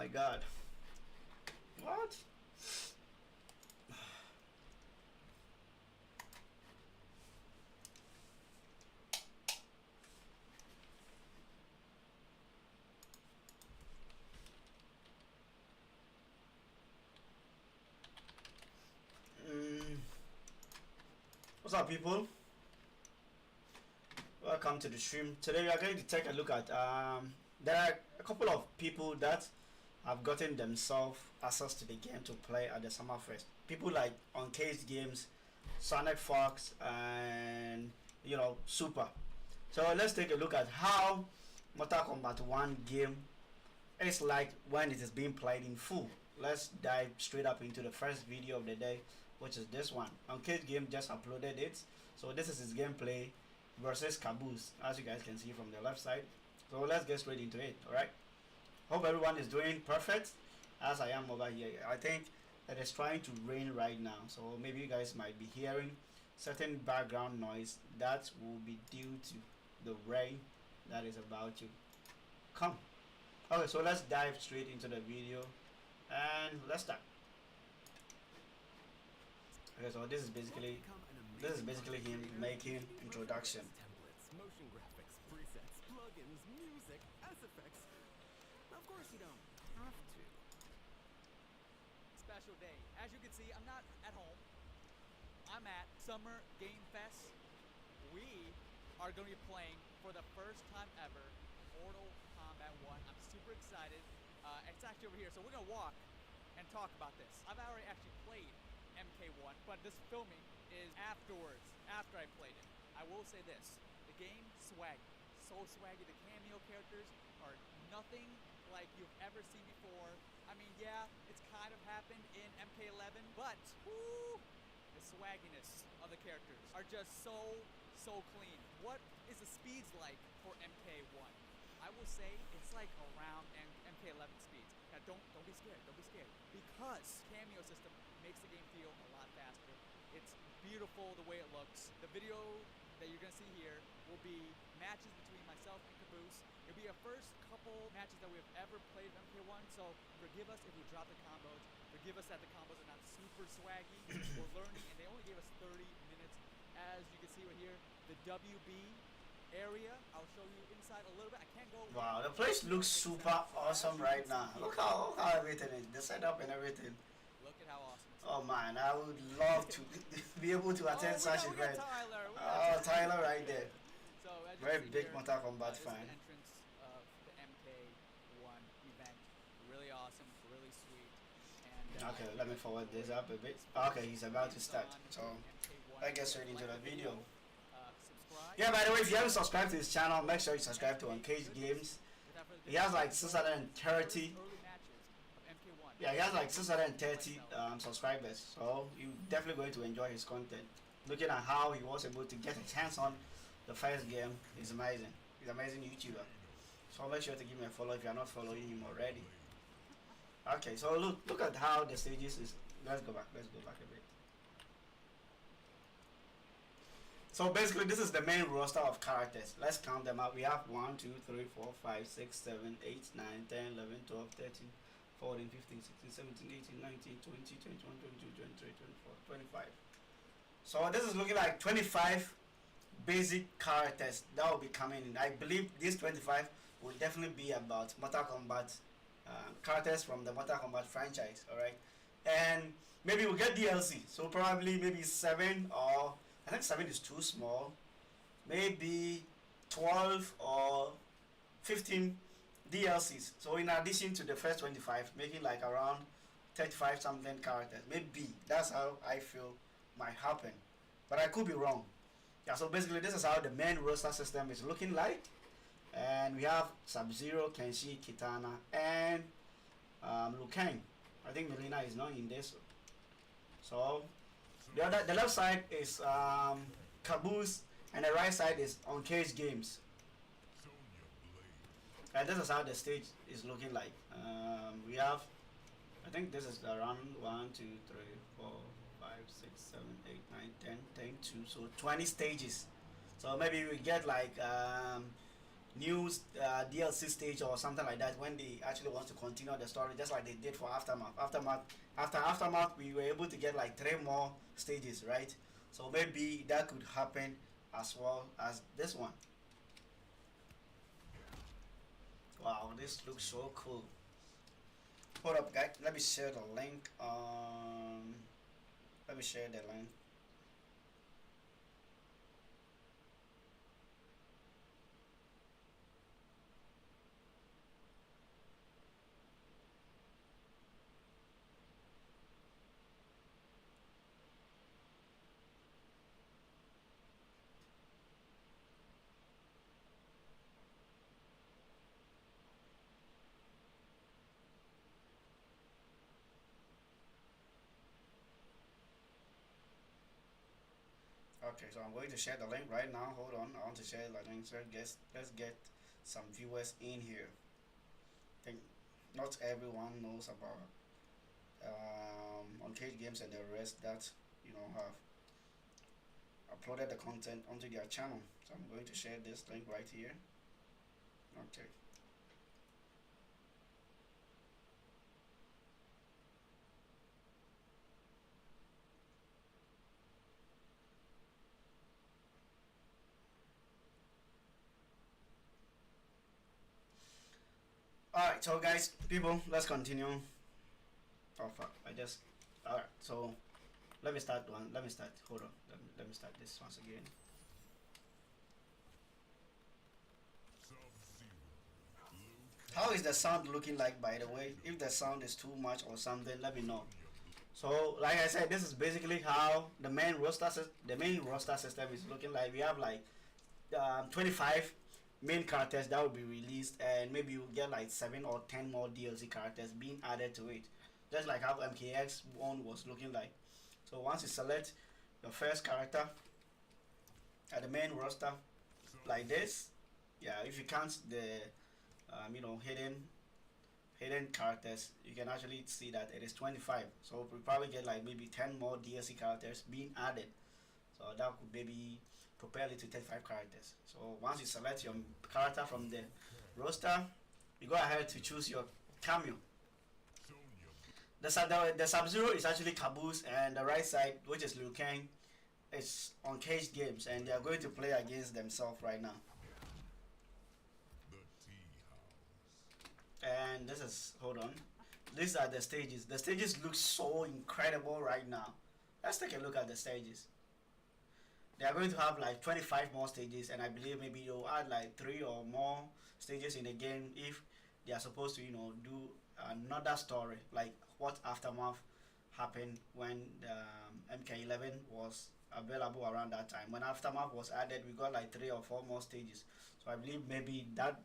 my god. What? What's up, people? Welcome to the stream. Today we are going to take a look at there are a couple of people that have gotten themselves access to the game to play at the Summerfest. People like UncagedGamez, SonicFox, and Super. So let's take a look at how Mortal Kombat 1 game is like when it is being played in full. Let's dive straight up into the first video of the day, which is this one. UncagedGamez just uploaded it, so this is his gameplay versus Caboose, as you guys can see from the left side. So let's get straight into it. All right, hope everyone is doing perfect as I am over here. I think it is trying to rain right now, so maybe you guys might be hearing certain background noise that will be due to the rain that is about to come. Okay, so let's dive straight into the video and let's start. Okay, so this is basically him making introduction. Templates, motion graphics, presets, plugins, music, effects. Of course you don't have to. Special day. As you can see, I'm not at home. I'm at Summer Game Fest. We are going to be playing for the first time ever Mortal Kombat 1. I'm super excited. It's actually over here, so we're going to walk and talk about this. I've already actually played MK1, but this filming is afterwards, after I played it. I will say this, the game, swaggy, so swaggy. The cameo characters are nothing like you've ever seen before. I mean, yeah, it's kind of happened in MK11, but woo, the swagginess of the characters are just so clean. What is the speeds like for MK1? I will say it's like around MK11 speeds. Now don't be scared, because cameo system makes the game feel a lot faster. It's beautiful the way it looks. The video that you're gonna see here will be matches between myself and Caboose. It'll be our first couple matches that we've ever played of MK1, so forgive us if we drop the combos. Forgive us that the combos are not super swaggy. We're learning, and they only gave us 30 minutes. As you can see right here, the WB area. I'll show you inside a little bit. I can't go. Wow, the place looks super awesome right now. Look how everything is, the setup and everything. Look at how awesome it's Oh man, I would love to be able to attend such an event. Oh, Tyler right there. So, as you very see big here, Mortal Kombat this fan. is the entrance of the MK1 event. Really awesome, really sweet. And, Okay, let me forward this up a bit. Okay, he's about to start. So let's get straight into the video. Yeah, by the way, if you haven't subscribed to his channel, make sure you subscribe to UncagedGamez. He has like 630. Yeah, he has like 630 subscribers, so you're definitely going to enjoy his content. Looking at how he was able to get his hands on the first game is amazing. He's an amazing YouTuber. So make sure to give me a follow if you're not following him already. Okay, so look at how the stages is. Let's go back a bit. So basically, this is the main roster of characters. Let's count them up. We have 1, 2, 3, 4, 5, 6, 7, 8, 9, 10, 11, 12, 13, 14, 15, 16, 17, 18, 19, 20, 21, 22, 23, 24, 25. So this is looking like 25 basic characters that will be coming in. I believe these 25 will definitely be about Mortal Kombat characters from the Mortal Kombat franchise. Alright, and maybe we'll get DLC. So probably maybe 7, or I think 7 is too small. Maybe 12 or 15 DLCs. So in addition to the first 25, making like around 35 something characters. Maybe that's how I feel might happen, but I could be wrong. Yeah, so basically this is how the main roster system is looking like, and we have Sub-Zero, Kenshi, Kitana, and Liu Kang. I think Melina is not in this. So the left side is Caboose, and the right side is UncagedGamez. And this is how the stage is looking like. We have, I think this is around 1, 2, 3, 4, 5, 6, 7, 8, 9, 10, 10, 2, so 20 stages. So maybe we get like new DLC stage or something like that when they actually want to continue the story, just like they did for Aftermath. After Aftermath, we were able to get like 3 more stages, right? So maybe that could happen as well as this one. Wow, this looks so cool. Hold up, guys. Let me share the link. Let me share the link. Okay, so I'm going to share the link right now. Hold on, I want to share the link. So let's get some viewers in here. I think not everyone knows about UncagedGamez and the rest that have uploaded the content onto their channel. So I'm going to share this link right here. Okay. Alright, so guys, people, let's continue. Oh fuck, alright, so let me start hold on, let me start this once again. How is the sound looking like, by the way? If the sound is too much or something, let me know. So like I said, this is basically how the main roster system is looking like. We have like 25 main characters that will be released, and maybe you'll get like 7 or 10 more DLC characters being added to it, just like how MKX one was looking like. So once you select your first character at the main roster like this, yeah, if you count the hidden characters, you can actually see that it is 25. So we probably get like maybe 10 more DLC characters being added, so that could maybe propel it to 35 characters. So once you select your character from the roster, you go ahead to choose your cameo. The Sub-Zero is actually Caboose, and the right side, which is Liu Kang, is UncagedGamez, and they are going to play against themselves right now. And this is, hold on, these are the stages. The stages look so incredible right now. Let's take a look at the stages. They are going to have like 25 more stages, and I believe maybe they'll add like 3 or more stages in the game if they are supposed to do another story, like what Aftermath happened when the MK11 was available around that time. When Aftermath was added, we got like 3 or 4 more stages. So I believe maybe that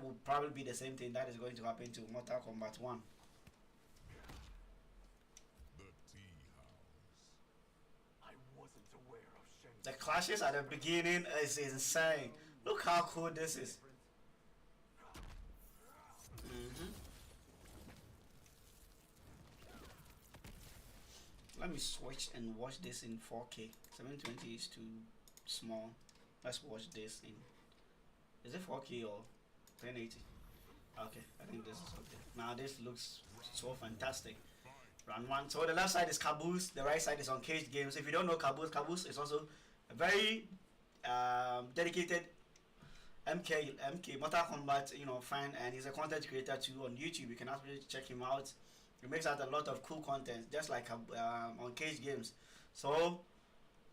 would probably be the same thing that is going to happen to Mortal Kombat 1. The clashes at the beginning is insane. Look how cool this is. Let me switch and watch this in 4K. 720 is too small. Let's watch this in. Is it 4K or 1080? Okay, I think this is okay. Now this looks so fantastic. Round 1. So the left side is Caboose, the right side is UncagedGamez. If you don't know Caboose is also a very dedicated MK Mortal Kombat fan, and he's a content creator too on YouTube. You can actually check him out. He makes out a lot of cool content, just like UncagedGamez. So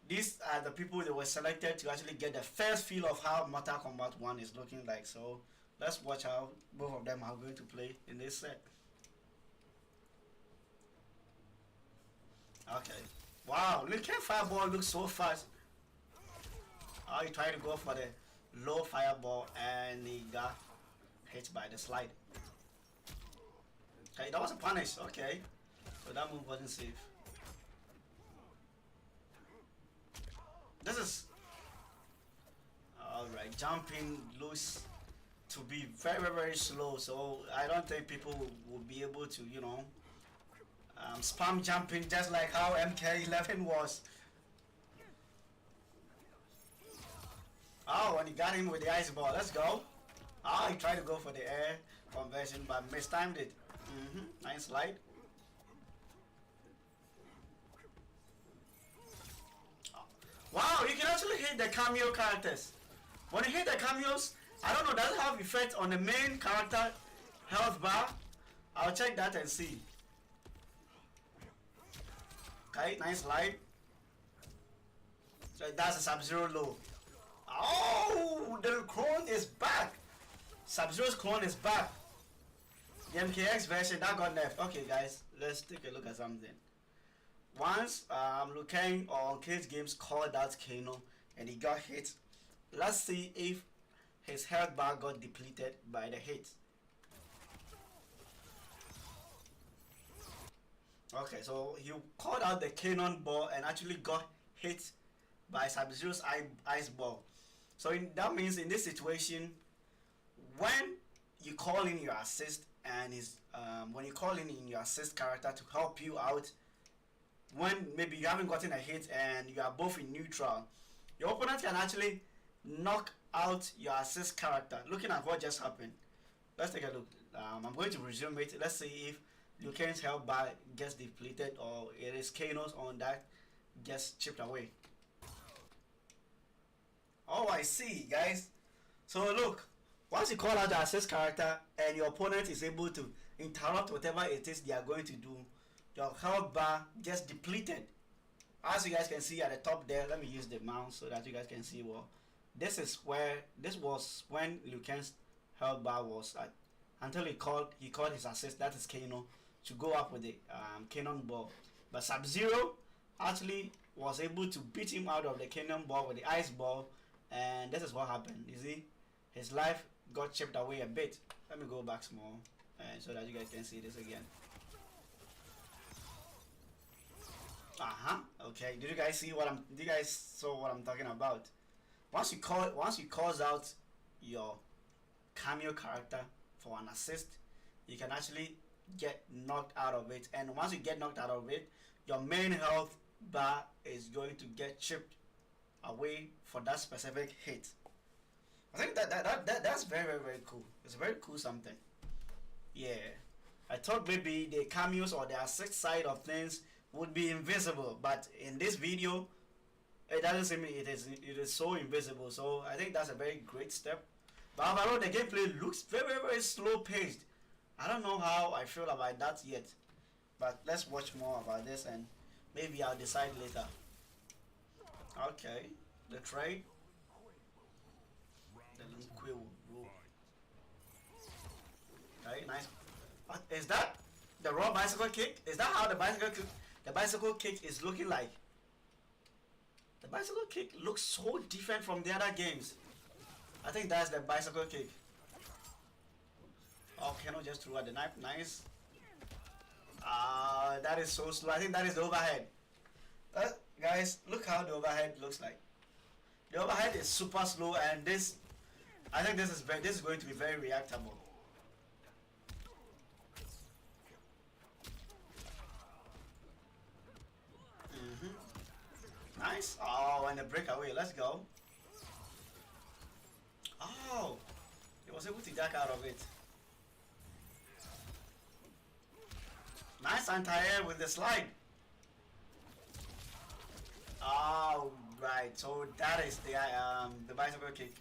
these are the people that were selected to actually get the first feel of how Mortal Kombat 1 is looking like. So let's watch how both of them are going to play in this set. Okay. Wow, look at Fireball looks so fast. Oh, he tried to go for the low Fireball and he got hit by the slide. Okay, that was a punish. Okay. So that move wasn't safe. This is alright. Jumping looks to be very slow, so I don't think people will be able to spam jumping just like how MK11 was. Oh, and he got him with the ice ball. Let's go. Oh, he tried to go for the air conversion, but mistimed it. Nice slide. Wow, you can actually hit the cameo characters. When you hit the cameos, I don't know, does it have effect on the main character health bar? I'll check that and see. Okay, nice slide. So that's a Sub-Zero low. Oh, the clone is back. Sub-Zero's clone is back. The MKX version that got nerfed. Okay, guys, let's take a look at something. Once Liu Kang or UncagedGamez called out Kano and he got hit. Let's see if his health bar got depleted by the hit. Okay, so he called out the cannon ball and actually got hit by Sub-Zero's ice ball. So that means in this situation, when you call in your assist and when you call in your assist character to help you out, when maybe you haven't gotten a hit and you are both in neutral, your opponent can actually knock out your assist character. Looking at what just happened, let's take a look. I'm going to resume it. Let's see if Liu Kang's health bar gets depleted or it is Kano's on that gets chipped away. Oh, I see, guys. So look, once you call out the assist character and your opponent is able to interrupt whatever it is they are going to do, your health bar gets depleted. As you guys can see at the top there, let me use the mouse so that you guys can see. Well, this was when Liu Kang's health bar was at, until he called his assist, that is Kano, to go up with the cannon ball. But Sub-Zero actually was able to beat him out of the cannon ball with the ice ball, and this is what happened. You see, his life got chipped away a bit. Let me go back small so that you guys can see this again. Okay, did you guys see what you guys saw what I'm talking about? Once you calls out your cameo character for an assist, you can actually get knocked out of it, and once you get knocked out of it, your main health bar is going to get chipped away for that specific hit. I think that's very, very, very cool. It's very cool something. Yeah, I thought maybe the cameos or the assist side of things would be invisible, but in this video it doesn't seem it is so invisible. So I think that's a very great step. But overall, the gameplay looks very, very, very slow paced. I don't know how I feel about that yet, but let's watch more about this and maybe I'll decide later. Okay, the trade, the Linquill rule. Okay, nice. Is that the raw bicycle kick? Is that how the bicycle kick is looking like? The bicycle kick looks so different from the other games. I think that's the bicycle kick. Oh, Kano just threw at the knife. Nice. That is so slow. I think that is the overhead. Guys, look how the overhead looks like. The overhead is super slow, and this, I think this is going to be very reactable. Nice. Oh, and the breakaway. Let's go. Oh, he was able to duck out of it. Nice anti-air with the slide. Oh, right. So that is the bicycle kick.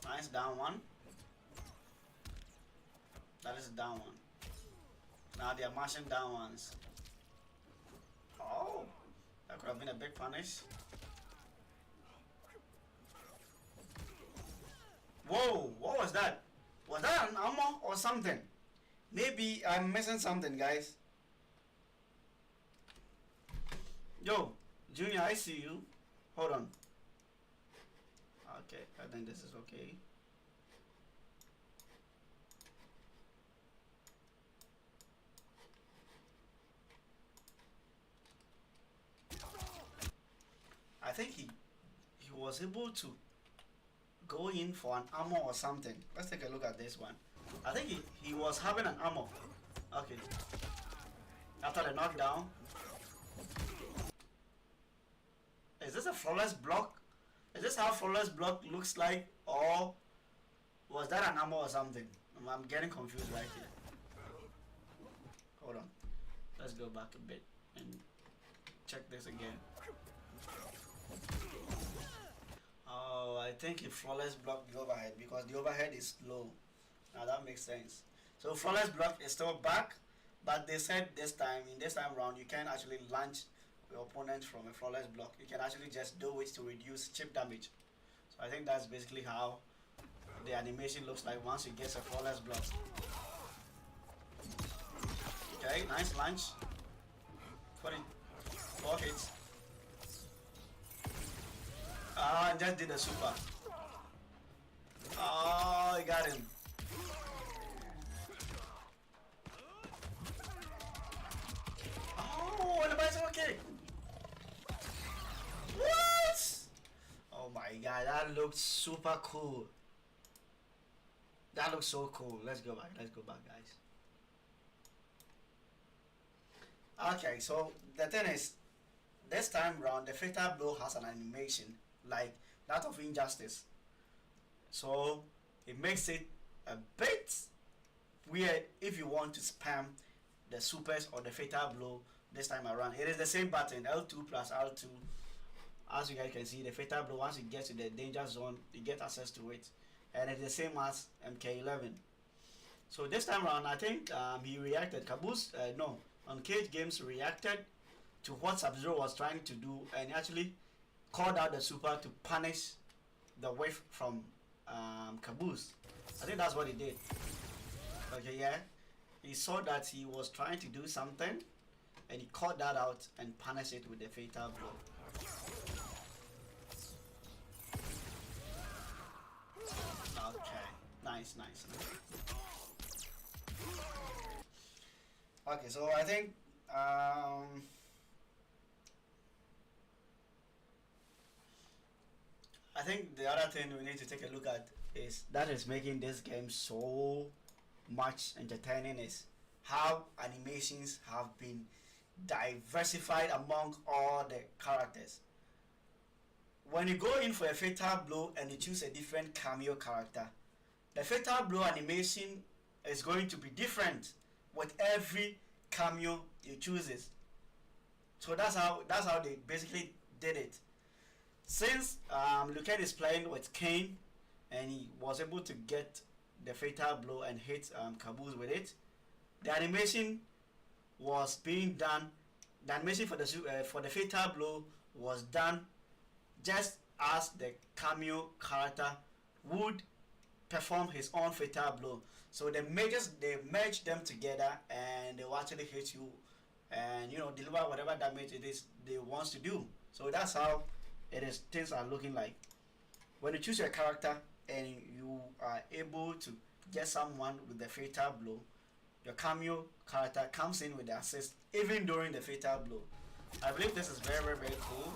Nice down one. That is a down one. Now they are mashing down ones. Oh, that could have been a big punish. Whoa, what was that? Was that an armor or something? Maybe I'm missing something, guys. Yo, Junior, I see you. Hold on. Okay, I think this is okay. I think he was able to go in for an armor or something. Let's take a look at this one. I think he was having an armor. Okay. After the knockdown. Is this a flawless block? Is this how flawless block looks like, or was that an armor or something? I'm getting confused right here. Hold on. Let's go back a bit and check this again. Oh, I think he flawless blocked the overhead because the overhead is low. Now that makes sense. So flawless block is still back, but they said this time, in this time round, you can actually launch your opponent from a flawless block. You can actually just do it to reduce chip damage. So I think that's basically how the animation looks like once it gets a flawless block. Okay, nice launch. 4 hits. And just did a super. Oh, I got him. Oh, and the bicycle kick. What? Oh my god, that looks super cool. That looks so cool. Let's go back, guys. Okay, so the thing is, this time round, the fatal blow has an animation like that of Injustice. So it makes it a bit weird if you want to spam the supers or the fatal blow this time around. It is the same button, L2 plus R2. As you guys can see, the fatal blow, once you get to the danger zone, you get access to it. And it's the same as MK11. So this time around, I think he reacted. Caboose, no, UncagedGamez reacted to what Sub-Zero was trying to do and actually called out the super to punish the whiff from Caboose. I think that's what he did. Okay, yeah. He saw that he was trying to do something and he called that out and punished it with the fatal blow. Okay, nice. Okay, so I think the other thing we need to take a look at is that is making this game so much entertaining is how animations have been diversified among all the characters. When you go in for a fatal blow and you choose a different cameo character, the fatal blow animation is going to be different with every cameo you chooses. So that's how they basically did it. Since Lucas is playing with Kane and he was able to get the fatal blow and hit Caboose with it, the animation was being done. The animation for the fatal blow was done just as the cameo character would perform his own fatal blow. So they merge them together and they will actually hit you and deliver whatever damage it is they want to do. So that's how it is. Things are looking like when you choose your character and you are able to get someone with the fatal blow, your cameo character comes in with the assist even during the fatal blow. I believe this is very cool.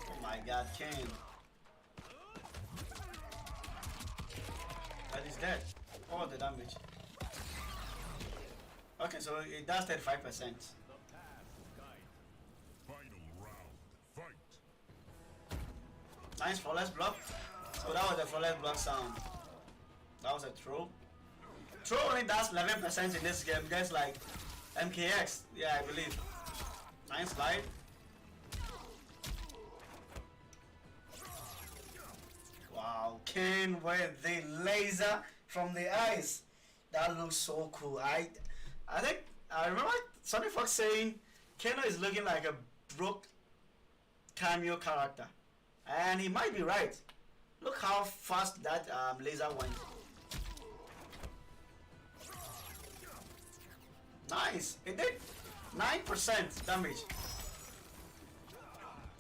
Oh my god, Kane. That is dead. All the damage. Okay, so it does 35%. Final round, fight. Nice flawless block. So that was the flawless block sound. That was a throw. Throw only does 11% in this game, just like MKX. Yeah, I believe. Nice slide. Wow, Kane with the laser from the eyes. That looks so cool. I think I remember SonicFox saying Kano is looking like a broke cameo character, and he might be right. Look how fast that laser went. Nice. It did 9% damage.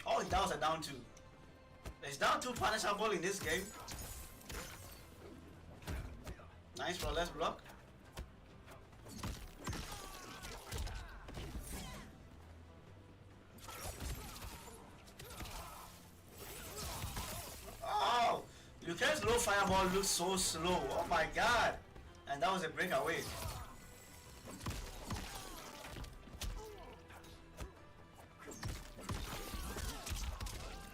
Oh, that was a down 2. There's down 2 punishable in this game. Nice flawless block. Ken's low fireball looks so slow. Oh my god. And that was a breakaway.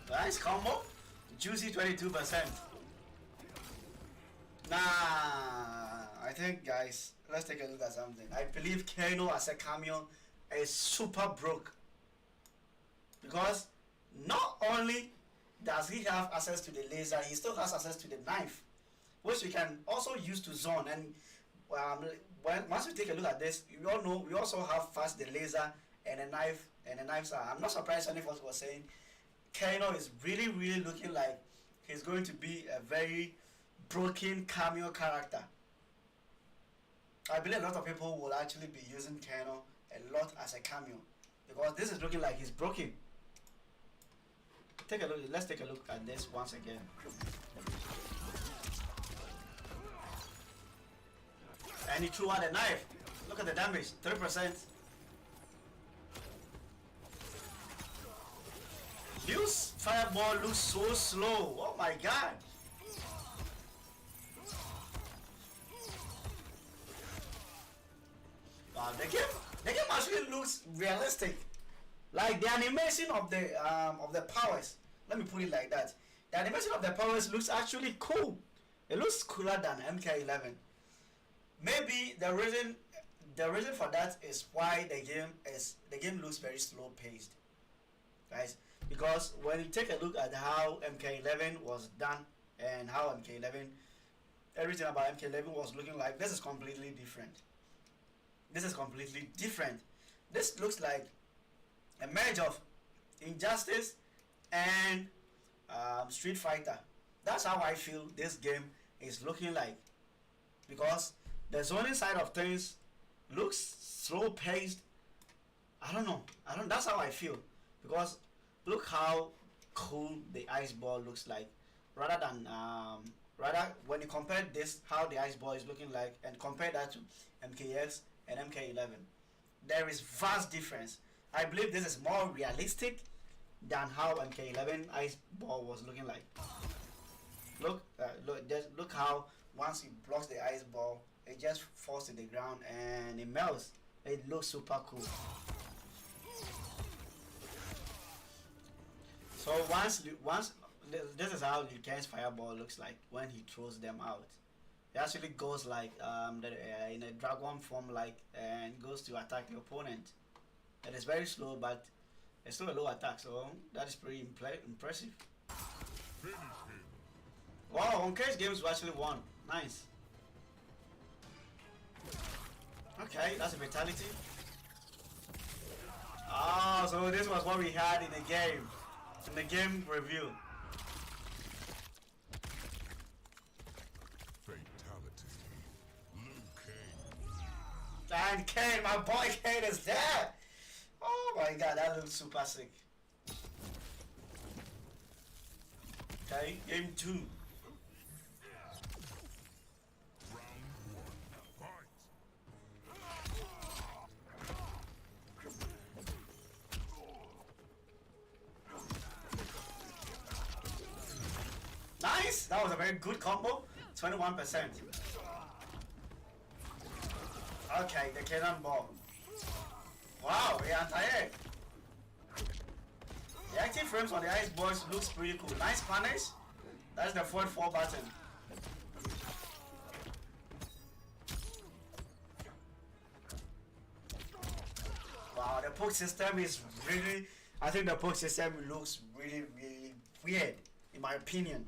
Nice combo. Juicy 22%. Nah, I think guys, let's take a look at something. I believe Kano as a cameo is super broke. Because not only does he have access to the laser, he still has access to the knife, which we can also use to zone. And once we take a look at this, we all know we also have fast the laser and a knife and a knife. I'm not surprised SonicFox was saying Kano is really looking like he's going to be a very broken cameo character. I believe a lot of people will actually be using Kano a lot as a cameo because this is looking like he's broken. Take a look. Let's take a look at this once again. And he threw out a knife. Look at the damage, 3%. Liu's fireball looks so slow. Oh my god. Wow, the game actually looks realistic. Like the animation of the powers. Let me put it like that. The animation of the powers looks actually cool. It looks cooler than MK11. Maybe the reason for that is why the game looks very slow paced, guys. Because when you take a look at how MK11 was done and how everything about MK11 was looking like, this is completely different. This looks like a merge of Injustice and Street Fighter. That's how I feel this game is looking like, because the zoning side of things looks slow paced. I don't know. That's how I feel, because look how cool the ice ball looks like, rather when you compare this how the ice ball is looking like and compare that to MKX and MK11, there is vast difference. I believe this is more realistic than how MK11 ice ball was looking like. Look how once it blocks the ice ball, it just falls to the ground and it melts. It looks super cool. So once this is how Liu Kang's fireball looks like when he throws them out. It actually goes like in a dragon form, like, and goes to attack the opponent. It is very slow, but it's still a low attack, so that is pretty impressive. Wow, UncagedGamez actually won. Nice. Okay, that's a fatality. Oh, so this was what we had in the game review. Fatality. Liu Kang. And Kane, my boy Kane is there. Oh my god, that looks super sick. Okay, game 2. Nice! That was a very good combo. 21%. Okay, the cannonball. Wow, the anti-air. The active frames on the ice balls looks pretty cool. Nice punish. That's the forward 4 button. Wow, the poke system is really... I think the poke system looks really weird, in my opinion.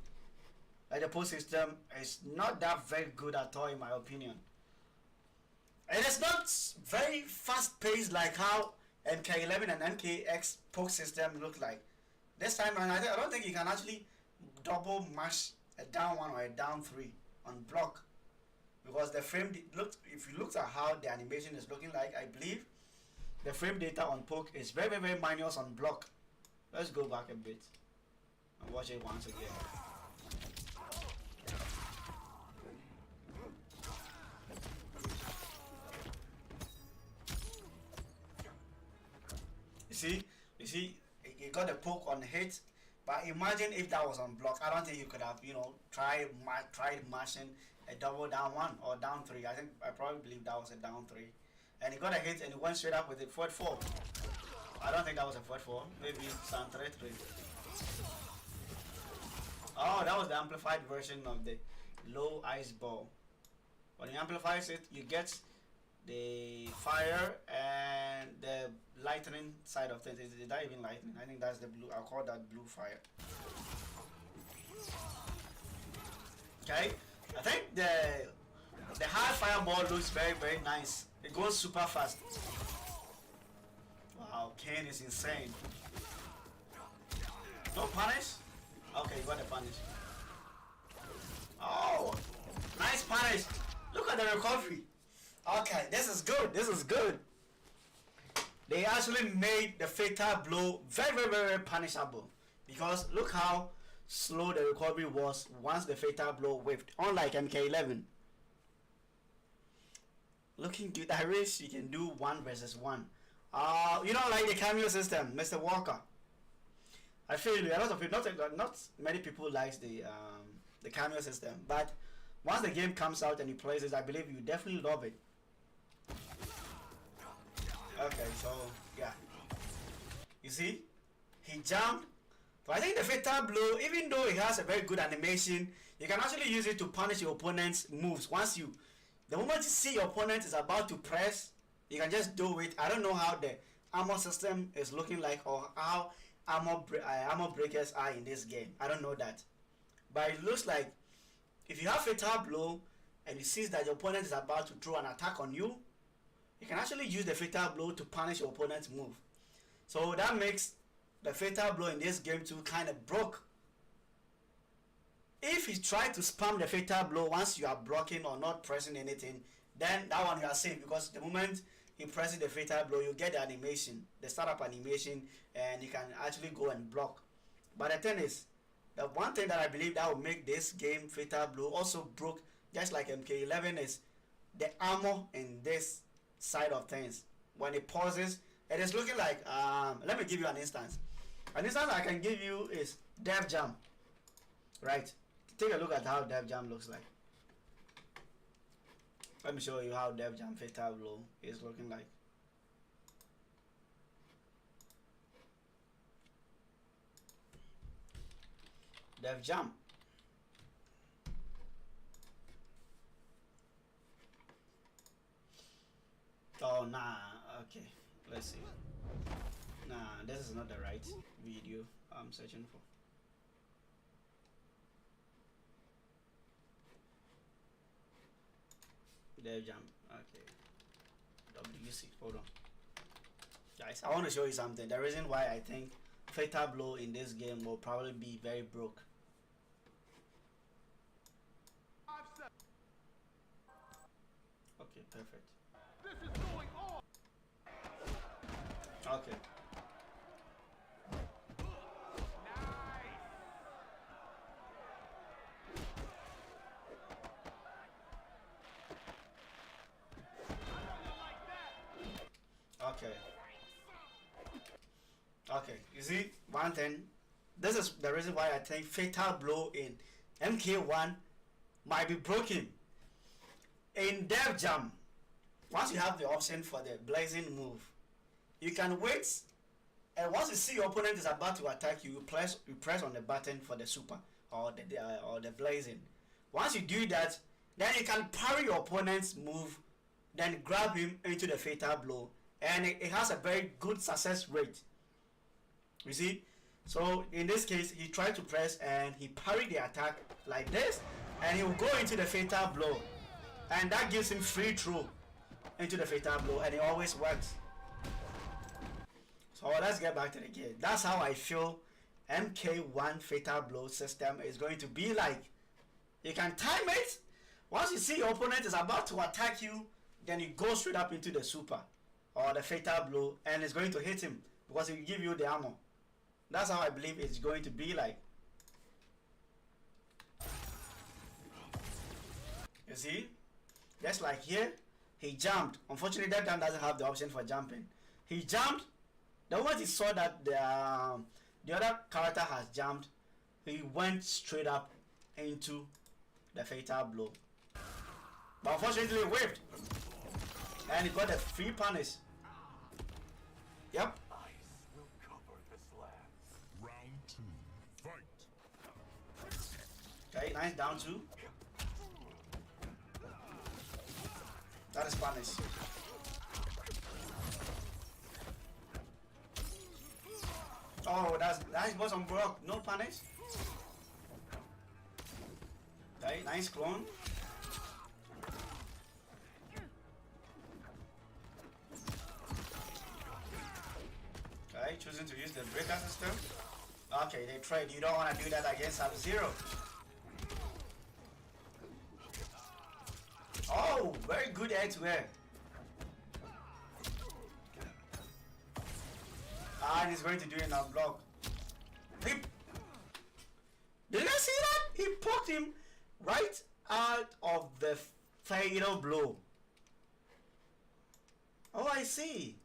Like, the poke system is not that very good at all, in my opinion. And it's not very fast paced like how MK11 and MKX poke system look like. This time around, I don't think you can actually double mash a down 1 or a down 3 on block, because the frame if you look at how the animation is looking like, I believe the frame data on poke is very minor on block. Let's go back a bit and watch it once again. You see, you got the poke on hit, But imagine if that was on block. I don't think you could have, you know, tried mashing a double down one or down three. I probably believe that was a down three. And he got a hit and he went straight up with a forward four. I don't think that was a forward four. Maybe some 3-3. Oh, that was the amplified version of the low ice ball. When you amplifies it, you get the fire and the lightning side of things. Is that even lightning? I think that's the blue. I'll call that blue fire. Okay, I think the hard fireball looks very, very nice. It goes super fast. Wow, Kane is insane. No punish? Okay, you got the punish. Oh, nice punish. Look at the recovery. Okay, this is good. This is good. They actually made the fatal blow very, very, very punishable. Because look how slow the recovery was once the fatal blow whiffed. Unlike MK11. Looking good. I wish you can do 1 versus 1. You don't like the cameo system, Mr. Walker. I feel a lot of people, not many people likes the cameo system, but once the game comes out and you play it, I believe you definitely love it. Okay, so yeah, you see, he jumped. So I think the fatal blow, even though it has a very good animation, you can actually use it to punish your opponent's moves. The moment you see your opponent is about to press, you can just do it. I don't know how the armor system is looking like or how armor breakers are in this game. I don't know that, but it looks like if you have fatal blow and you see that your opponent is about to throw an attack on you, you can actually use the fatal blow to punish your opponent's move. So that makes the fatal blow in this game too kind of broke. If you try to spam the fatal blow once you are blocking or not pressing anything, then that one you are safe, because the moment he presses the fatal blow, you get the animation, the startup animation, and you can actually go and block. But the thing is, the one thing that I believe that will make this game fatal blow also broke, just like MK11, is the armor in this side of things. When it pauses, it is looking like let me give you an instance. An instance I can give you is Dev Jam. Right? Take a look at how Dev Jam looks like. Let me show you how Dev Jam fatal blow is looking like. Dev Jam. Oh nah, okay. Let's see. Nah, this is not the right video I'm searching for. Dev Jam. Okay. WC. Hold on. Guys, I want to show you something. The reason why I think fatal blow in this game will probably be very broke. Okay, perfect. This is going on. Okay. Okay. Okay. You see, one thing. This is the reason why I think fatal blow in MK1 might be broken. In Dev Jam, once you have the option for the blazing move, you can wait, and once you see your opponent is about to attack you, you press on the button for the super or the blazing. Once you do that, then you can parry your opponent's move, then grab him into the fatal blow, and it has a very good success rate. You see, so in this case, he tried to press and he parried the attack like this, and he will go into the fatal blow, and that gives him free throw into the fatal blow, and it always works. So let's get back to the game. That's how I feel MK1 fatal blow system is going to be like. You can time it. Once you see your opponent is about to attack you, then you go straight up into the super or the fatal blow, and it's going to hit him because it will give you the ammo. That's how I believe it's going to be like. You see, just like here, he jumped. Unfortunately, that gun doesn't have the option for jumping. He jumped. The moment he saw that The other character has jumped. He went straight up into the fatal blow. But unfortunately, he whiffed. And he got a free punish. Yep. Ice will cover this land. Round 2, fight. Okay, nice down 2. That is punish. Oh, that was on block. No punish. Okay, nice clone. Okay, choosing to use the breaker system. Okay, they trade. You don't want to do that against Sub-Zero. Oh, very good edge-wear. And he's going to do it on block. Did you guys see that? He poked him right out of the fatal blow. Oh, I see.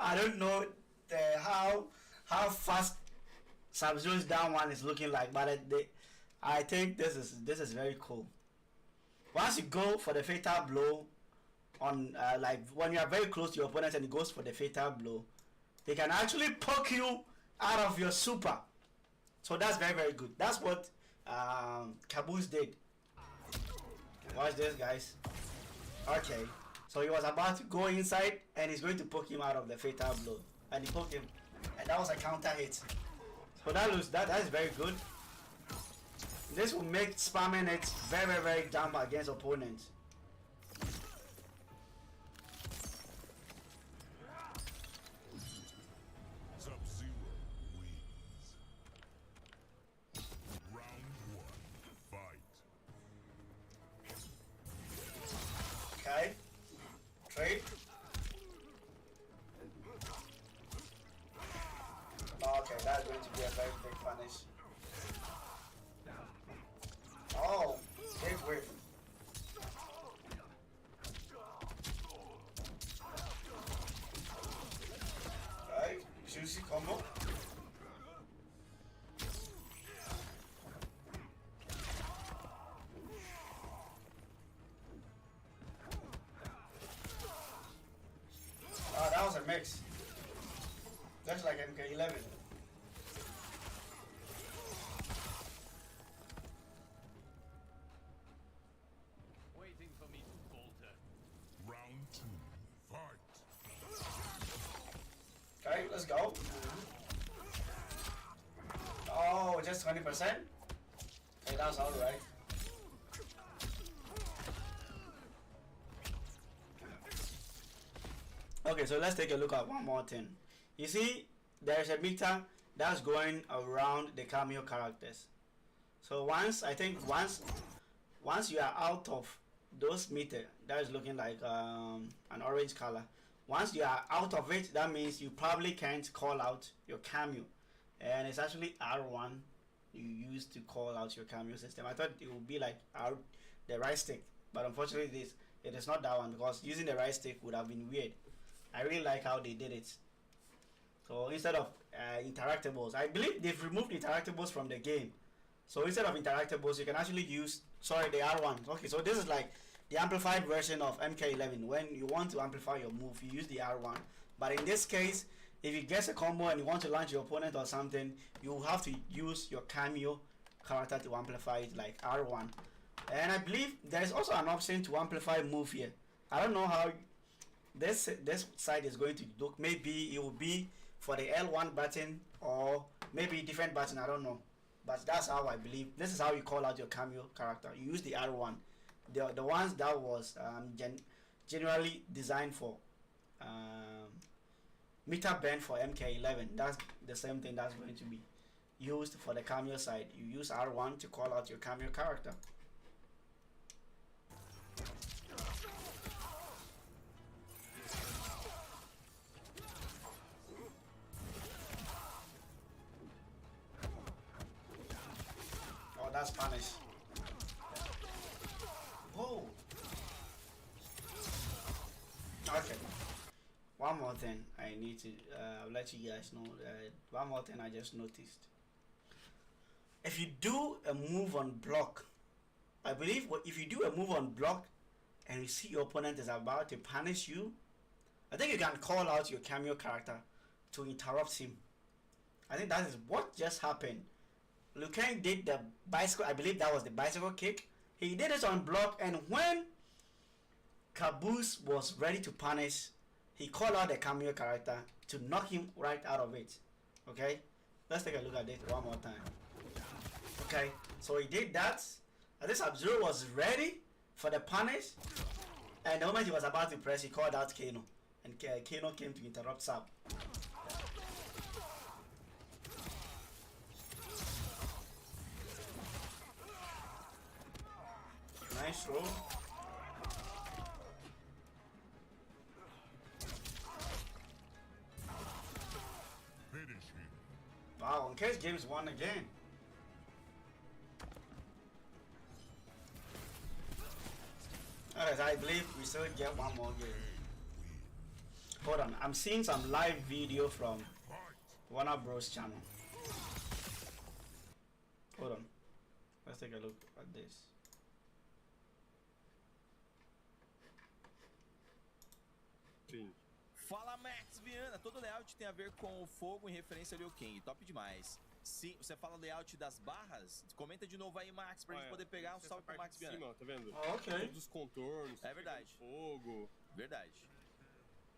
I don't know how fast Sub-Zero's down one is looking like, but I think this is very cool. Once you go for the fatal blow on like when you are very close to your opponent and he goes for the fatal blow, he can actually poke you out of your super. So that's very good. That's what Caboose did. Watch this, guys. Okay. So he was about to go inside and he's going to poke him out of the fatal blow. And he poked him. And that was a counter hit. So that is very good. This will make spamming it very dumb against opponents. Sub-Zero wins. Round 1, fight. Okay. Trade. Okay, that's going to be a very big punish. Oh, big whiff. Right, juicy combo. Oh, that was a mix. Just like MK11. Waiting for me to falter. Round 2, fight. Okay, let's go. Oh, just 20%? Okay, that's alright. Okay, so let's take a look at one more thing. You see, there's a meter that's going around the cameo characters. So once you are out of those meter, that is looking like an orange color. Once you are out of it, that means you probably can't call out your cameo. And it's actually R1 you use to call out your cameo system. I thought it would be like the right stick, but unfortunately it is not that one, because using the right stick would have been weird. I really like how they did it. So instead of interactables, I believe they've removed interactables from the game. So instead of interactables, you can actually use, sorry, the R1. Okay, so this is like the amplified version of MK11. When you want to amplify your move, you use the R1. But in this case, if you get a combo and you want to launch your opponent or something, you have to use your cameo character to amplify it, like R1. And I believe there is also an option to amplify move here. I don't know how this side is going to look. Maybe it will be for the L1 button or maybe different button, I don't know. But that's how I believe. This is how you call out your cameo character. You use the R1. The ones that was generally designed for meter bend for MK11. That's the same thing that's going to be used for the cameo side. You use R1 to call out your cameo character. That's punish. Whoa. Okay. One more thing I need to let you guys know. One more thing I just noticed. If you do a move on block, I believe if you do a move on block and you see your opponent is about to punish you, I think you can call out your cameo character to interrupt him. I think that is what just happened. Liu Kang did the bicycle, I believe that was the bicycle kick. He did it on block, and when Caboose was ready to punish, he called out the cameo character to knock him right out of it. Okay? Let's take a look at it one more time. Okay, so he did that. I think Sub-Zero was ready for the punish, and the moment he was about to press, he called out Kano, and Kano came to interrupt Sub. Nice throw. Finish him. Wow, UncagedGamez won again. Alright, I believe we still get one more game. Hold on, I'm seeing some live video from Warner Bros channel. Hold on, let's take a look at this. Sim. Fala Max Viana, todo layout tem a ver com o fogo em referência ao Liu Kang, top demais. Sim, você fala layout das barras? Comenta de novo aí, Max, pra gente poder pegar um salve pro Max Viana. Cima, tá vendo? Ok. Todos os contornos. É verdade. Fogo. Verdade.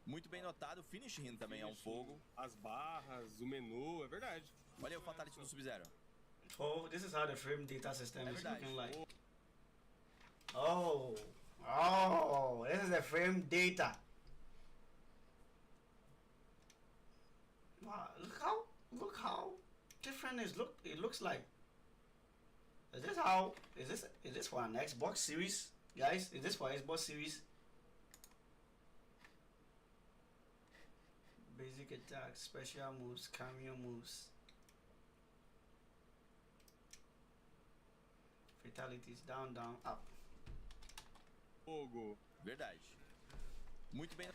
Muito bem notado, o finish him também é um fogo. As barras, o menu, é verdade. Olha aí o fatality do Sub-Zero. Oh, this is how the frame data system is verdade. looking like. Oh, this is the frame data. Wow, look how different it looks like. Is this for an Xbox series, guys? Is this for Xbox series? Basic attacks, special moves, cameo moves, fatalities, down, down, up. Fogo. Verdade. Muito bem.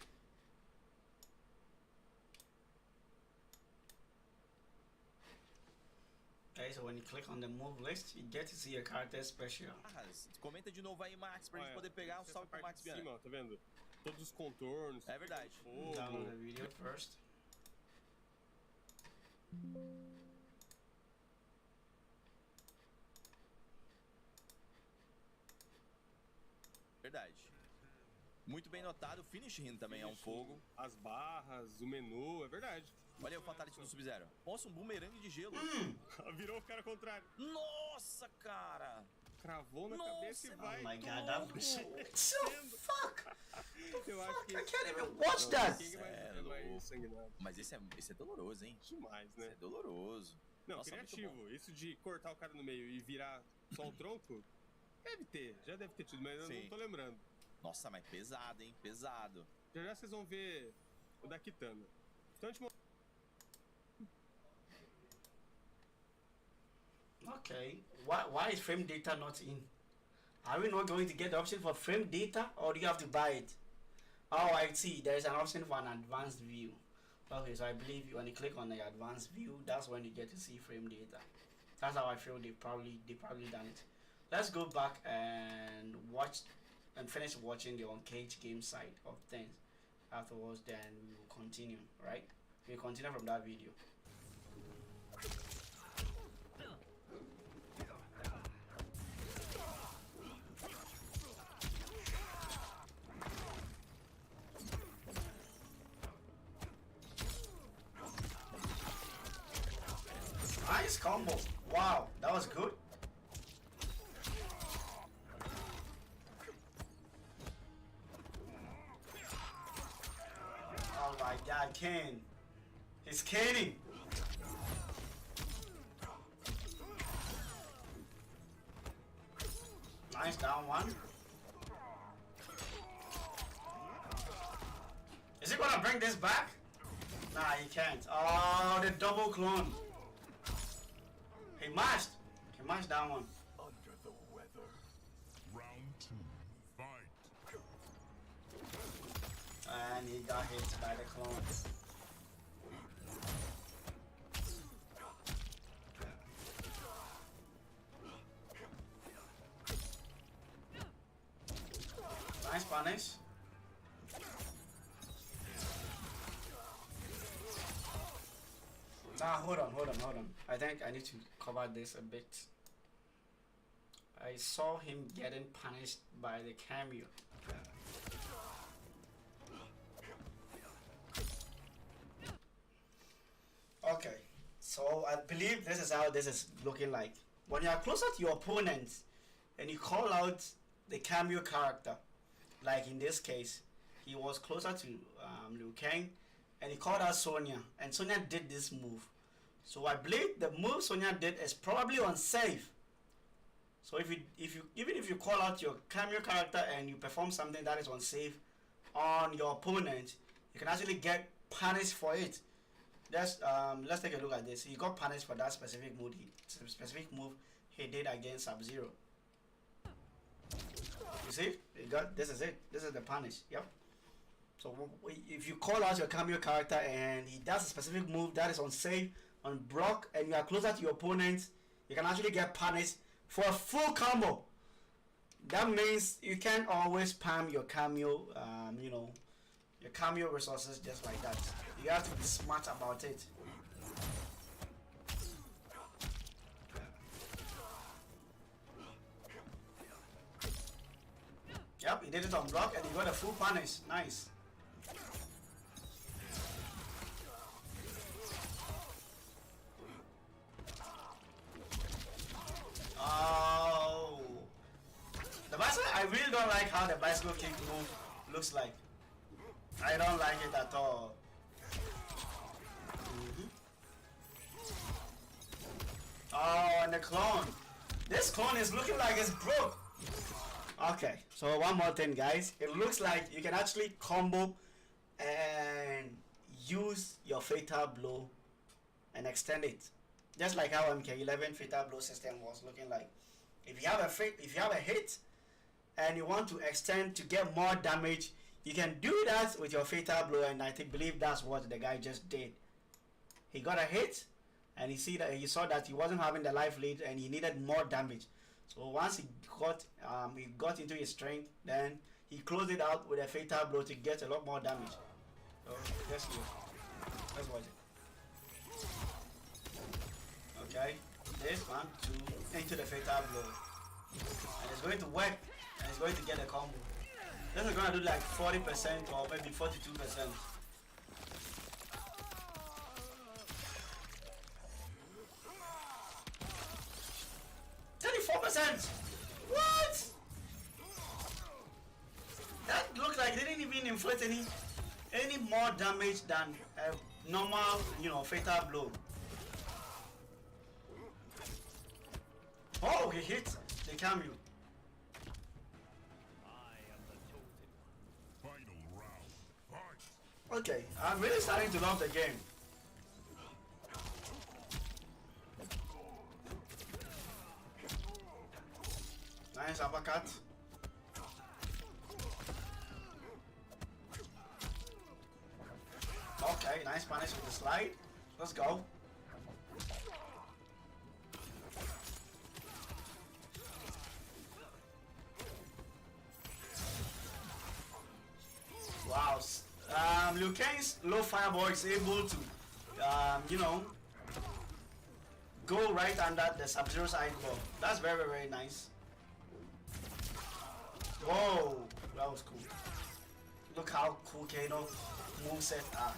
Okay, so when you click on the move list, you get to see a character special. Barras. Comenta de novo aí, Max, pra gente poder pegar um salve pro Max Viana. Cima, tá vendo? Todos os contornos. É verdade. Fogo. Download the video first. Verdade. Muito bem notado, o finish him também é um fogo. As barras, o menu, é verdade. Olha aí o fatality do Sub-Zero. Nossa, um bumerangue de gelo. Virou o cara contrário. Nossa, cara. Cravou na cabeça e Oh vai. my god, that was so fuck! Eu acho que I can't even watch that! King É vai louco. sanguinado. Mas esse é doloroso, hein? Demais, Esse né? é doloroso. Não, Nossa, muito criativo. Isso de cortar o cara no meio e virar só o tronco, já deve ter tido, mas eu Sim. não tô lembrando. Nossa, mas pesado, hein? Pesado. Já vocês vão ver o da Kitana. Então a gente Okay, why is frame data not in? Are we not going to get the option for frame data, or do you have to buy it? Oh, I see. There is an option for an advanced view. Okay, so I believe when you click on the advanced view, that's when you get to see frame data. That's how I feel they probably done it. Let's go back and watch and finish watching the UncagedGamez side of things. Afterwards, then we will continue. Right? We'll continue from that video. Nice combo. Wow, that was good. Oh my god, Kane. He's caning. Nice down one. Is he gonna bring this back? Nah, he can't. Oh, the double clone. He mashed. He mashed that one. Oh, Round 2. Fight. And he got hit by the clone. Nice punish. Hold on. I think I need to cover this a bit. I saw him getting punished by the cameo. Okay, so I believe this is how this is looking like. When you are closer to your opponent and you call out the cameo character, like in this case, he was closer to Liu Kang and he called out Sonya, and Sonya did this move. So I believe the move Sonya did is probably unsafe. So even if you call out your cameo character and you perform something that is unsafe on your opponent, you can actually get punished for it. Let's take a look at this. He got punished for that specific move he did against Sub-Zero. You see? This is it. This is the punish. Yep. So if you call out your cameo character and he does a specific move that is unsafe on block and you are closer to your opponent, you can actually get punished for a full combo. That means you can't always spam your cameo, your cameo resources just like that. You have to be smart about it. Yep, he did it on block and he got a full punish. Nice. Oh, the bicycle. I really don't like how the bicycle kick move looks like. I don't like it at all. Oh, and the clone. This clone is looking like it's broke. Okay, so one more thing, guys. It looks like you can actually combo and use your fatal blow and extend it, just like how MK11 fatal blow system was looking like. If you have a hit and you want to extend to get more damage, you can do that with your fatal blow, and I believe that's what the guy just did. He got a hit, and he saw that he wasn't having the life lead, and he needed more damage. So once he got into his strength, then he closed it out with a fatal blow to get a lot more damage. So let's watch it. Okay, this 1, 2 into the fatal blow, and it's going to work, and it's going to get a combo. This is going to do like 40% or maybe 42%. 34%. What? That looks like they didn't even inflict any more damage than a normal, fatal blow. Oh, he hit the cameo. Final round. Fight. Okay, I'm really starting to love the game. Nice uppercut. Okay, nice punish with the slide. Let's go. Wow. Liu Kang's low fireball is able to, go right under the Sub-Zero side ball. That's very, very nice. Whoa, that was cool. Look how cool Kano moveset are.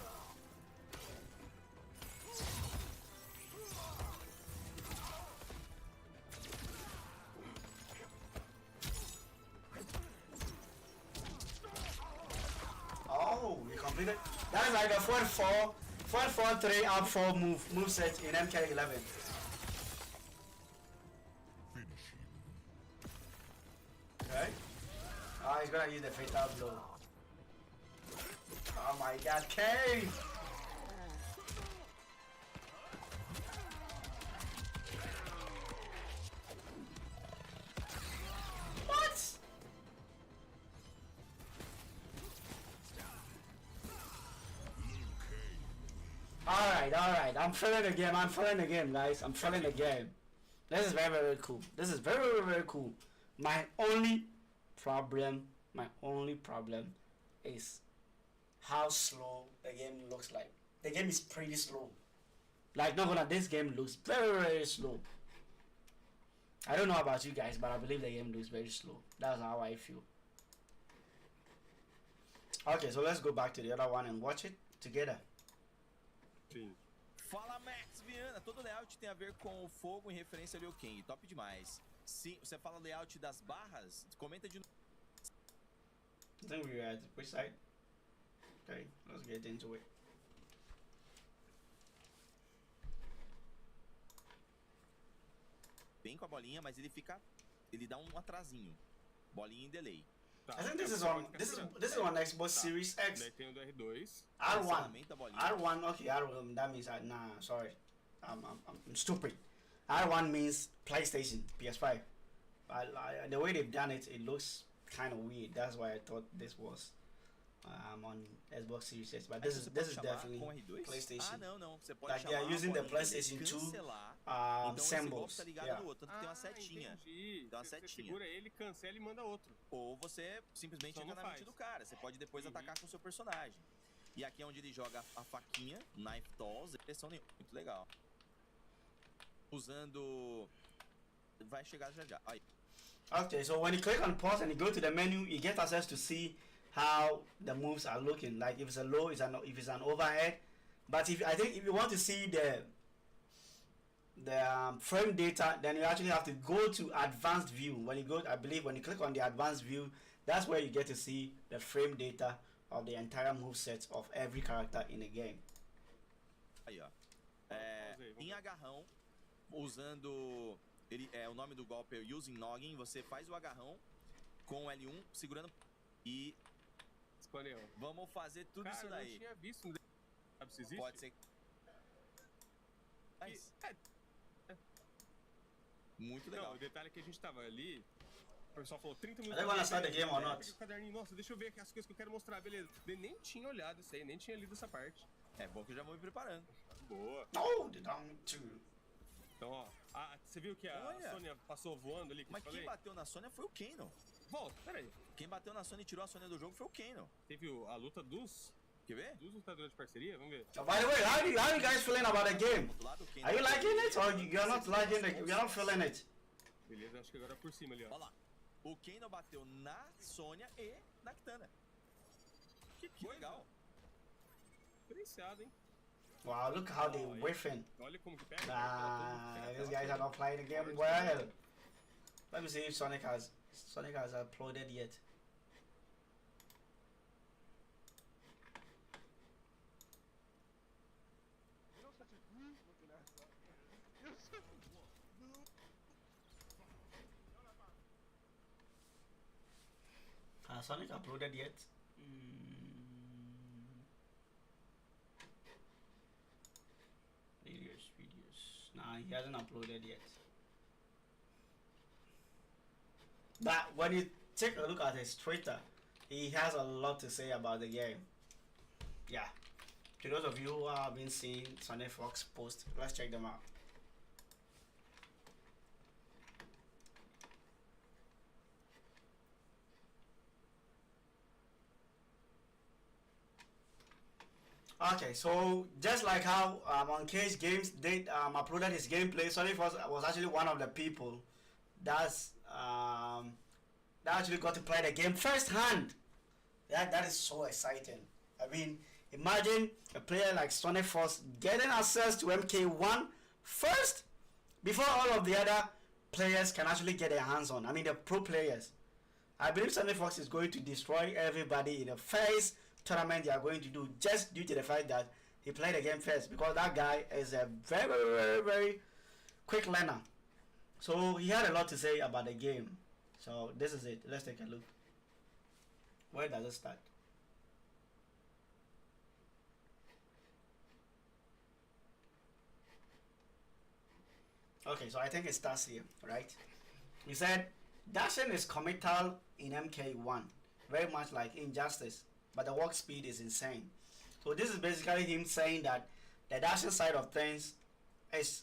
Oh, we completed. That is like a 4-4-3 up 4 moveset in MK11. Okay. Oh, he's gonna use the fatal blow. Oh my god, Kane! Alright. I'm feeling the game. Guys. I'm feeling the game. This is very, very cool. This is very, very, very cool. My only problem is how slow the game looks like. The game is pretty slow. Like, not gonna, this game looks very, very slow. I don't know about you guys, but I believe the game looks very slow. That's how I feel. Okay, so let's go back to the other one and watch it together. Sim. Fala Max Viana, todo layout tem a ver com o fogo em referência ao Liu Kang, top demais. Sim, você fala layout das barras? Comenta de novo. I think we're at which side? Okay, let's get into it. Bem com a bolinha, mas ele dá um atrasinho. Bolinha em delay. Tá, I think this is on Xbox Series X. Daí tem o do R2. R1. Cancelamento da bolinha. R1, okay, R1, that means nah, sorry. I'm stupid. R1 means PlayStation, PS5. The way they've done it, it looks kind of weird. That's why I thought this was on Xbox Series X. But this is definitely PlayStation. Ah, não. Você pode Like they chamar are using a the bolinha, PlayStation 2 cancelar. Então esse golpe symbols. tá ligado Yeah. no outro, tanto que tem uma setinha. Entendi. Tem uma Você setinha. segura ele, cancela e manda outro. Ou você simplesmente Só entra não na mente faz. do cara. Você pode depois atacar com o seu personagem. E aqui é onde ele joga a faquinha, Knife Tools, pressão nenhuma. Muito legal. Usando... Vai chegar já. Aí. Okay, so when you click on pause and you go to the menu, you get access to see how the moves are looking. Like if it's a low, if it's an overhead. But if you want to see the frame data, then you actually have to go to advanced view. When you click on the advanced view, that's where you get to see the frame data of the entire moveset of every character in the game. Aí, ó. Em agarrão, usando... o nome do golpe é Using Noggin. Você faz o agarrão com o L1, segurando e... Escolheu. Vamos fazer tudo Cara, isso daí. eu não tinha visto. Sabe se existe? Pode ser... Mas... Muito legal. Não, o detalhe é que a gente tava ali, o pessoal falou 30 Are minutos. they gonna start the game or not? Peguei o caderninho, nossa, deixa eu ver aqui as coisas que eu quero mostrar, beleza. Eu nem tinha olhado isso aí, nem tinha lido essa parte. É bom que eu já vou me preparando. Boa. Oh, the down two. Então, ó, você viu que a Olha. Sônia passou voando ali, que Mas eu quem falei? bateu na Sônia foi o Kano. Volta, peraí. Quem bateu na Sônia e tirou a Sônia do jogo foi o Kano. Teve a luta dos Quer ver? lutadores de parceria, vamos ver. So by the way, how are you guys feeling about the game? Do lado, o Kano Are you bateu liking it or nele. you're not liking it? You're not feeling it? Beleza, acho que agora é por cima ali, ó. Olha lá. O Kano bateu na Sônia e na Kitana. Que coisa. legal. Diferenciado, hein? Wow, look how they whiffing. Olha como que pega. These guys are not playing the game well. Let me see if Sonic has uploaded yet. Has Sonic uploaded yet? Videos. Nah, he hasn't uploaded yet. But when you take a look at his Twitter, he has a lot to say about the game. Yeah. To those of you who have been seeing SonicFox post, let's check them out. Okay, so just like how UncagedGamez did uploaded his gameplay, SonicFox was actually one of the people that actually got to play the game firsthand. That is so exciting. I mean, imagine a player like SonicFox getting access to MK1 first before all of the other players can actually get their hands on. I mean, the pro players. I believe SonicFox is going to destroy everybody in the first tournament they are going to do, just due to the fact that he played the game first, because that guy is a very, very, very quick learner. So he had a lot to say about the game. So this is it. Let's take a look. Where does it start? Okay, so I think it starts here, right? He said, dashing is committal in MK1, very much like Injustice, but the walk speed is insane. So this is basically him saying that the dashing side of things is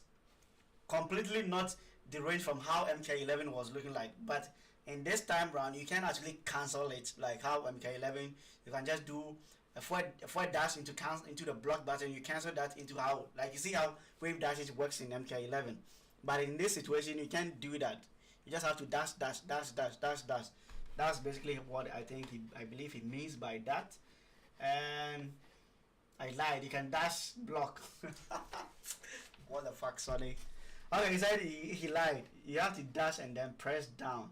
completely not deranged from how MK11 was looking like. But in this time round, you can actually cancel it like how MK11. You can just do a forward dash into the block button. You cancel that into how, like you see how wave dashes works in MK11. But in this situation, you can't do that. You just have to dash, dash, dash, dash, dash, dash. That's basically what I believe he means by that. And I lied. You can dash block. What the fuck, Sonic? Okay, he said he lied. You have to dash and then press down.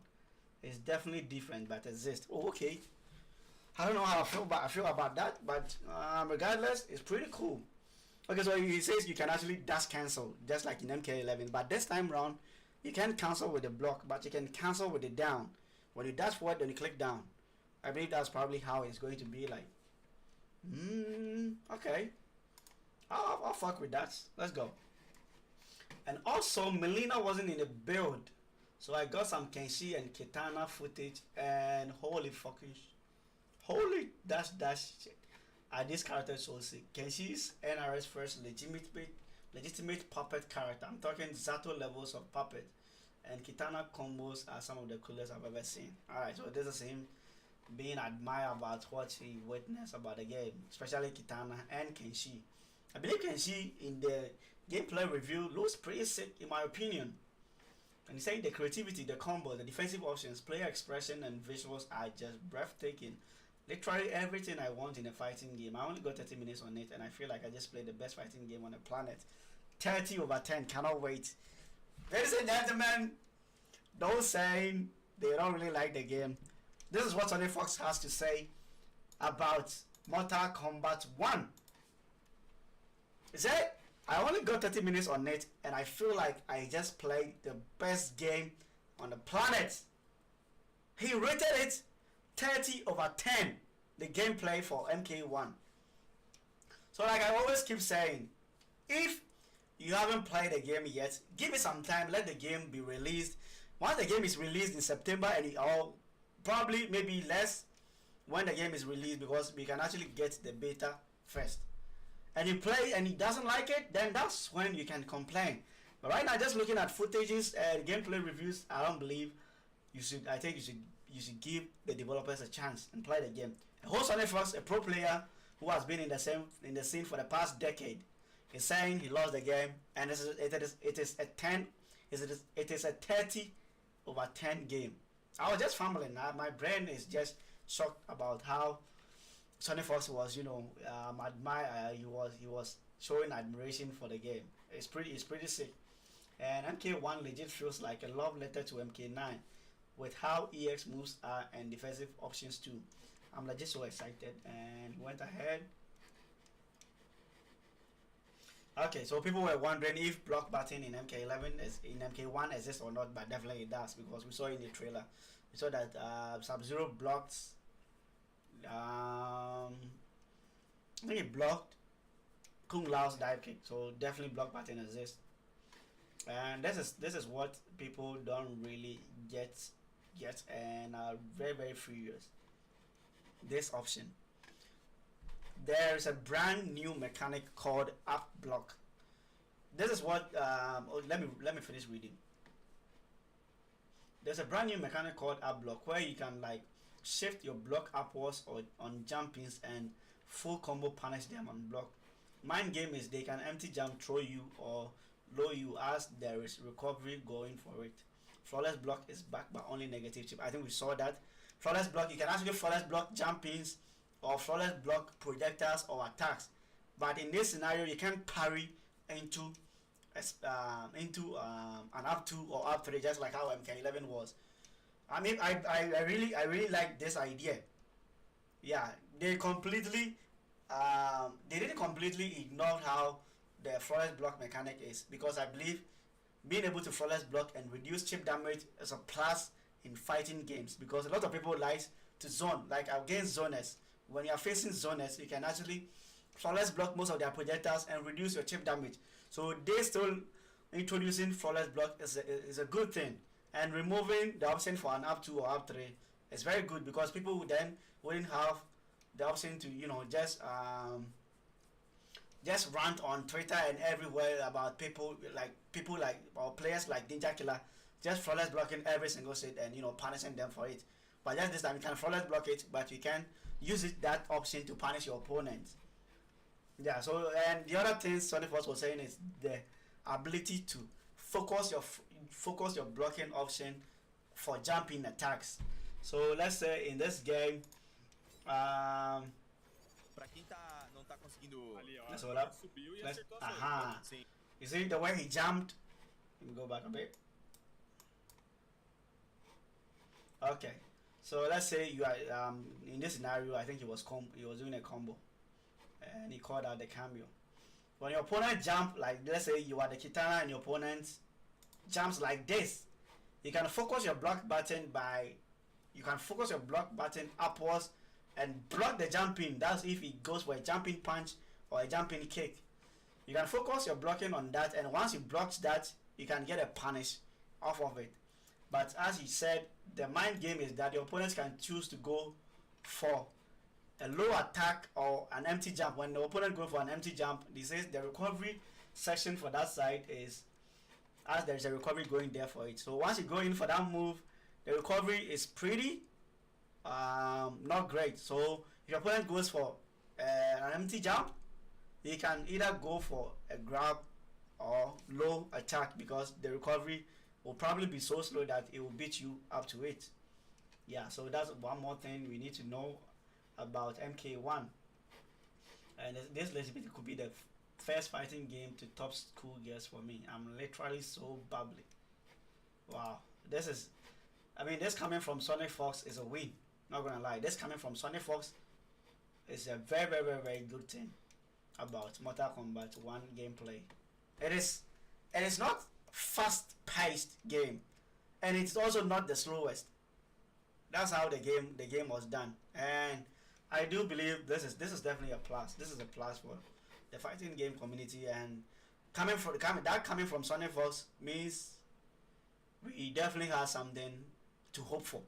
It's definitely different, but exists. Oh, okay. I don't know how I feel about that, but regardless, it's pretty cool. Okay, so he says you can actually dash cancel, just like in MK11, but this time round, you can't cancel with the block, but you can cancel with the down. When you dash forward, then you click down. I believe that's probably how it's going to be like. Okay. I'll fuck with that. Let's go. And also, Melina wasn't in the build, so I got some Kenshi and Kitana footage, and holy dash shit. This character is so sick. Kenshi's NRS first legitimate puppet character. I'm talking Zato levels of puppet, and Kitana combos are some of the coolest I've ever seen. Alright, so this is him being admired about what he witnessed about the game, especially Kitana and Kenshi. I believe Kenshi in the gameplay review looks pretty sick in my opinion. And he's saying the creativity, the combo, the defensive options, player expression and visuals are just breathtaking. Literally everything I want in a fighting game. I only got 30 minutes on it and I feel like I just played the best fighting game on the planet. 30/10, cannot wait. Ladies and gentlemen, those saying they don't really like the game, this is what SonicFox has to say about Mortal Kombat 1. He said, I only got 30 minutes on it and I feel like I just played the best game on the planet. He rated it 30/10, the gameplay for MK1. So like I always keep saying, if you haven't played the game yet, give it some time, let the game be released. Once the game is released in September, and probably maybe less when the game is released, because we can actually get the beta first. And you play and he doesn't like it, then that's when you can complain. But right now, just looking at footages and gameplay reviews, I don't believe you should. I think you should give the developers a chance and play the game. A whole SonicFox, a pro player who has been in the scene for the past decade, is saying he lost the game, and it is a 30/10 game. I was just fumbling. My brain is just shocked about how SonicFox was, he was showing admiration for the game. It's pretty sick. And MK1 legit feels like a love letter to MK9 with how EX moves are and defensive options too. I'm legit so excited and went ahead. Okay, so people were wondering if block button in MK1 exists or not, but definitely it does, because we saw in the trailer. We saw that Sub-Zero blocked I think it blocked Kung Lao's dive kick, so definitely block button exists. And this is what people don't really get and are very furious. This option. There is a brand new mechanic called up block. This is what let me finish reading. There's a brand new mechanic called up block where you can like shift your block upwards or on jumpings and full combo punish them on block. Mind game is they can empty jump throw you or low you as there is recovery going for it. Flawless block is back but only negative chip. I think we saw that. Flawless block, you can actually flawless block jumpings or flawless block projectiles or attacks. But in this scenario you can parry into an up 2 or up 3 just like how MK11 was. I mean, I really like this idea. Yeah, they didn't completely ignore how the flawless block mechanic is, because I believe being able to flawless block and reduce chip damage is a plus in fighting games, because a lot of people like to zone, like against zoners. When you are facing zoners, you can actually flawless block most of their projectiles and reduce your chip damage. So they still introducing flawless block is a good thing. And removing the option for an up 2 or up 3 is very good, because people then wouldn't have the option to just just rant on Twitter and everywhere about people like or players like Ninja Killer just flawless blocking every single set and punishing them for it. But just this time you can flawless block it, but you can use that option to punish your opponent. Yeah. So and the other thing SonicFox was saying is the ability to focus your blocking option for jumping attacks. So let's say in this game, Pra quem não tá conseguindo. Ali, ó. Let's hold up. Subiu e Let's, acertou a sua. aha. Sim. You see the way he jumped? Let me go back a bit. Okay. So let's say you are in this scenario. I think he was doing a combo, and he called out the cameo. When your opponent jump, like let's say you are the Kitana and your opponent jumps like this, you can focus your block button upwards and block the jumping. That's if it goes for a jumping punch or a jumping kick. You can focus your blocking on that, and once you block that, you can get a punish off of it. But as he said, the mind game is that the opponents can choose to go for a low attack or an empty jump. When the opponent goes for an empty jump, this is the recovery section for that side is as there's a recovery going there for it. So once you go in for that move, the recovery is pretty not great. So if your opponent goes for an empty jump, he can either go for a grab or low attack because the recovery will probably be so slow that it will beat you up to it. Yeah, so that's one more thing we need to know about MK1. And this little bit could be the first fighting game to top school girls for me. I'm literally so bubbly. Wow, this coming from SonicFox is a win. Not gonna lie, this coming from SonicFox is a very, very, very, very good thing about Mortal Kombat 1 gameplay. It is not fast-paced game, and it's also not the slowest. That's how the game was done, and I do believe this is definitely a plus. This is a plus for the fighting game community, and coming from SonicFox means we definitely have something to hope for.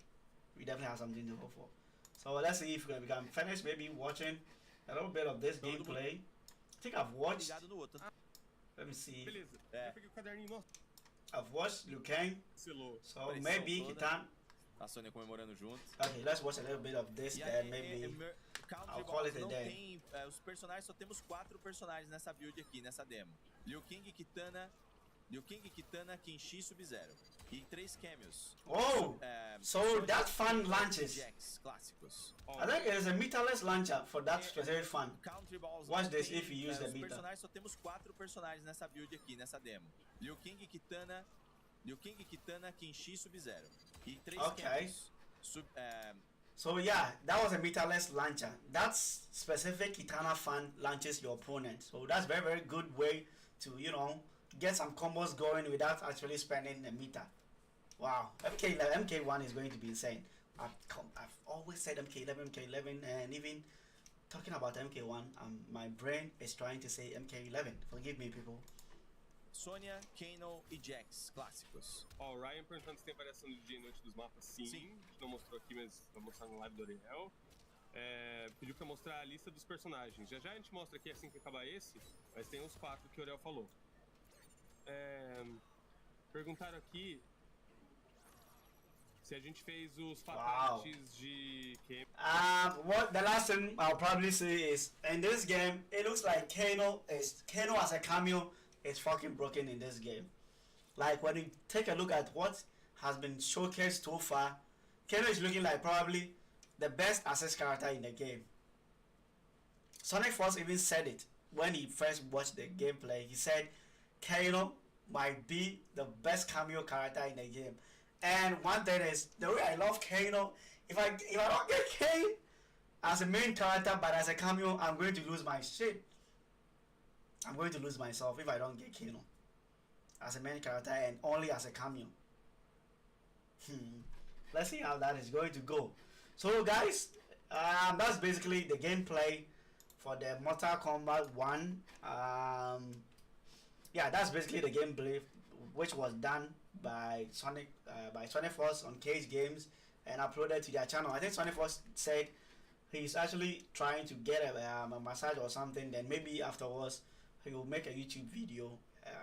So let's see if we can finish maybe watching a little bit of this gameplay. I think I've watched. Ligado no outro. Let me see. Beleza. É. Eu peguei o caderninho, nossa, I've watched Liu Kang, selou. so Pressão maybe toda. Kitan. A Sônia comemorando junto. Okay, let's watch a little bit of this, E then aí, maybe. Country I'll call it a não day. tem os personagens, só temos 4 personagens nessa build aqui, nessa demo. Liu Kang, Kitana, Kenshi, Sub-Zero. E 3 cameos. Oh, so that fun launches. Jax clássicos. I think it is a meterless launcher for that specific fun. Country Balls Watch não this tem, if you use the os meter. personagens, só temos 4 personagens nessa build aqui, nessa demo. Liu Kang, Kitana, Kenshi, Sub-Zero. E 3 Okay. cameos. So yeah, that was a meterless launcher. That specific Kitana fun launches your opponent. So that's very, very good way to get some combos going without actually spending a meter. Wow, MK1 is going to be insane. I've always said MK11, and even talking about MK1, my brain is trying to say MK11. Forgive me, people. Sônia, Kano e Jax clássicos. Ó, o Ryan perguntando se tem variação de dia e noite dos mapas. Sim. Sim. A gente não mostrou aqui, mas vai mostrar no live do Ariel. Pediu pra mostrar a lista dos personagens. Já a gente mostra aqui assim que acabar esse, mas tem os 4 que o Ariel falou. Perguntaram aqui se a gente fez os fatalities de cameo. What the last thing I'll probably say is in this game, it looks like Kano as a cameo is fucking broken in this game. Like when you take a look at what has been showcased so far, Kano is looking like probably the best assist character in the game. SonicFox even said it when he first watched the gameplay. He said Kano might be the best cameo character in the game. And one thing is, the way I love Kano, if I don't get Kane as a main character but as a cameo, I'm going to lose my shit. I'm going to lose myself if I don't get Kano as a main character and only as a cameo. Let's see how that is going to go. So guys, that's basically the gameplay for the Mortal Kombat 1. Yeah, that's basically the gameplay which was done by SonicFox on UncagedGamez and uploaded to their channel. I think SonicFox said he's actually trying to get a massage or something. Then maybe afterwards he will make a YouTube video.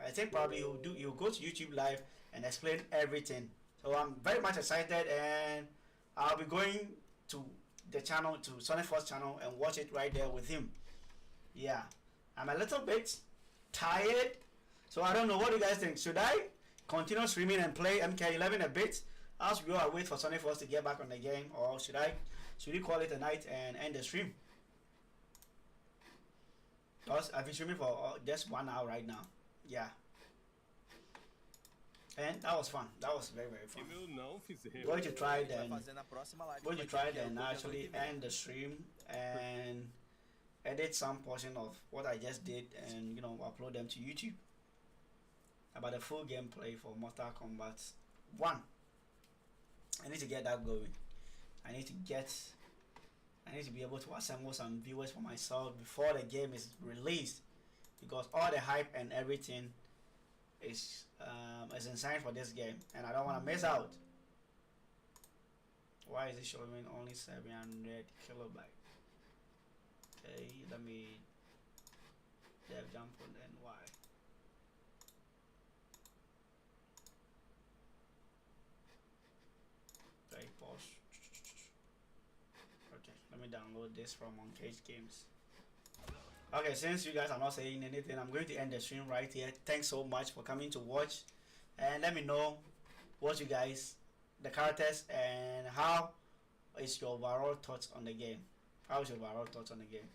I think probably he'll go to YouTube live and explain everything. So I'm very much excited, and I'll be going to the channel, to SonicFox channel, and watch it right there with him. Yeah, I'm a little bit tired, so I don't know, what do you guys think? Should I continue streaming and play MK11 a bit as we wait for SonicFox to get back on the game, or should we call it a night and end the stream? Because I've been streaming for just 1 hour right now. Yeah. And that was fun. That was very, very fun. Going to try then actually end the stream and edit some portion of what I just did, and upload them to YouTube. About the full gameplay for Mortal Kombat 1. I need to get that going. I need to be able to assemble some viewers for myself before the game is released, because all the hype and everything is insane for this game, and I don't want to miss out. Why is it showing only 700 kilobytes? Okay, let me jump on NY. Okay, pause. Okay, let me download this from UncagedGamez. Okay, since you guys are not saying anything, I'm going to end the stream right here. Thanks so much for coming to watch, and let me know what you guys, the characters, and how is your overall thoughts on the game. How's your overall thoughts on the game?